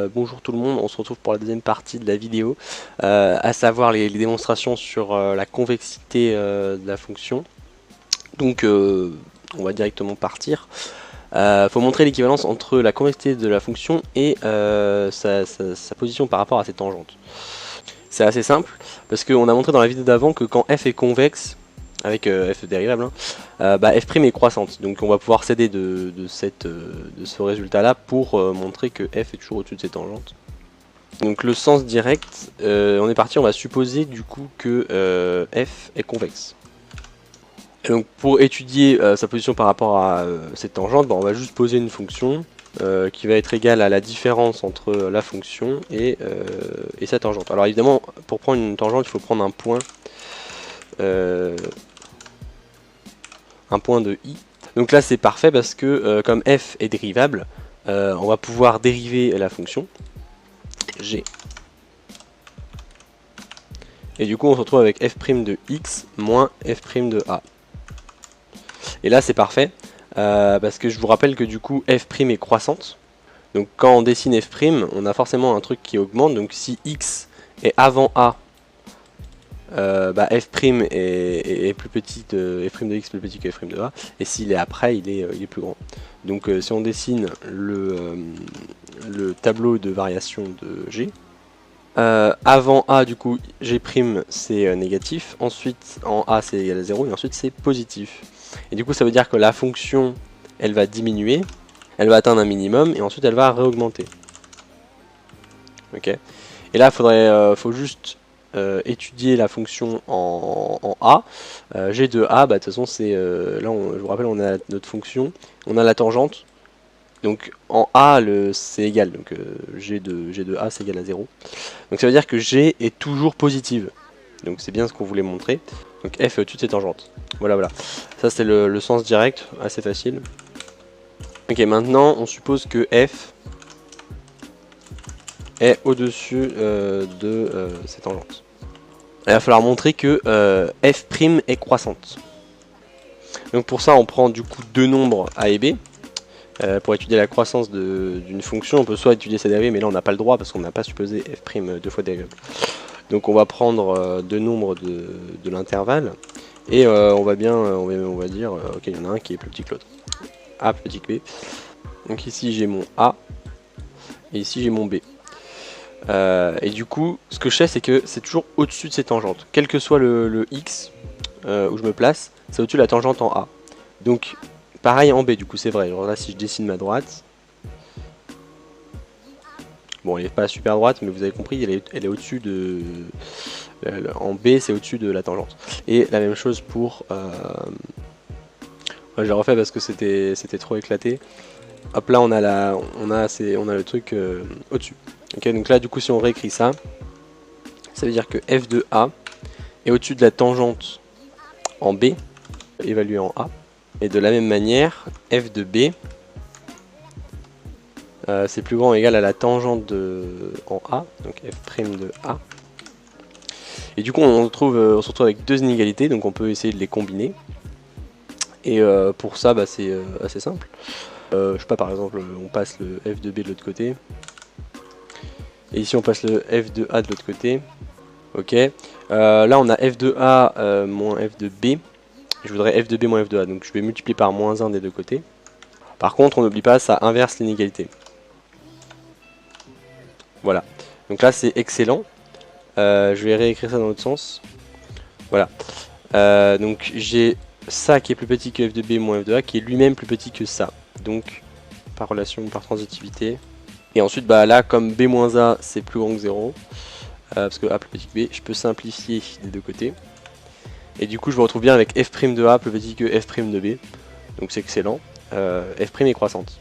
Bonjour tout le monde, on se retrouve pour la deuxième partie de la vidéo, à savoir les démonstrations sur la convexité de la fonction. Donc on va directement partir. Faut montrer l'équivalence entre la convexité de la fonction et sa position par rapport à ses tangentes. C'est assez simple, parce qu'on a montré dans la vidéo d'avant que quand f est convexe, avec f dérivable, f' est croissante. Donc on va pouvoir s'aider de ce résultat là pour montrer que f est toujours au-dessus de ses tangentes. Donc le sens direct, on est parti, on va supposer du coup que f est convexe. Et donc pour étudier sa position par rapport à cette tangente, on va juste poser une fonction qui va être égale à la différence entre la fonction et sa tangente. Alors évidemment, pour prendre une tangente, il faut prendre un point de i. Donc là c'est parfait parce que comme f est dérivable, on va pouvoir dériver la fonction g. Et du coup on se retrouve avec f' de x moins f' de a. Et là c'est parfait parce que je vous rappelle que du coup f' est croissante. Donc quand on dessine f', on a forcément un truc qui augmente. Donc si x est avant a, f' est plus petit, f' de x plus petit que f' de a, et s'il est après, il est plus grand. Donc si on dessine le tableau de variation de g, avant a du coup g' c'est négatif, ensuite en a c'est égal à 0 et ensuite c'est positif. Et du coup ça veut dire que la fonction elle va diminuer, elle va atteindre un minimum et ensuite elle va réaugmenter. Ok. Et là faut juste étudier la fonction en a. G de a, de toute façon c'est là je vous rappelle on a notre fonction, on a la tangente. Donc en a c'est égal, donc g de a c'est égal à 0. Donc ça veut dire que g est toujours positive. Donc c'est bien ce qu'on voulait montrer. Donc f est au-dessus de ses tangentes. Voilà. Ça c'est le sens direct, assez facile. Ok, maintenant on suppose que f est au-dessus de ses tangentes. Il va falloir montrer que f' est croissante. Donc pour ça on prend du coup deux nombres a et b. Pour étudier la croissance d'une fonction, on peut soit étudier sa dérivée, mais là on n'a pas le droit parce qu'on n'a pas supposé f' deux fois dérivable. Donc on va prendre deux nombres de l'intervalle et on va dire ok, il y en a un qui est plus petit que l'autre. A plus petit que b. Donc ici j'ai mon a et ici j'ai mon b. Et du coup, ce que je sais, c'est que c'est toujours au-dessus de ces tangentes. Quel que soit le x où je me place, c'est au-dessus de la tangente en a. Donc pareil en b, du coup c'est vrai. Alors là si je dessine ma droite, bon elle n'est pas super droite mais vous avez compris, elle est au-dessus de... en b c'est au-dessus de la tangente. Et la même chose pour... je l'ai refait parce que c'était trop éclaté. Hop là on a le truc au-dessus. Ok, donc là du coup si on réécrit ça, ça veut dire que f de a est au-dessus de la tangente en b, évaluée en a. Et de la même manière, f de b, c'est plus grand ou égal à la tangente en a, donc f' de a. Et du coup on se retrouve avec deux inégalités, donc on peut essayer de les combiner. Et pour ça c'est assez simple. Je sais pas, par exemple on passe le f de b de l'autre côté. Et ici on passe le f de a de l'autre côté. Ok. Là on a f de a moins f de b. Je voudrais f de b moins f de a, donc je vais multiplier par moins 1 des deux côtés. Par contre on n'oublie pas, ça inverse l'inégalité. Voilà. Donc là c'est excellent. Je vais réécrire ça dans l'autre sens. Voilà. Donc j'ai ça qui est plus petit que f de b moins f de a, qui est lui-même plus petit que ça. Donc par relation, par transitivité. Et ensuite là comme b moins a c'est plus grand que 0, parce que a plus petit que b, je peux simplifier des deux côtés. Et du coup je me retrouve bien avec f' de a plus petit que f' de b. Donc c'est excellent. F' est croissante.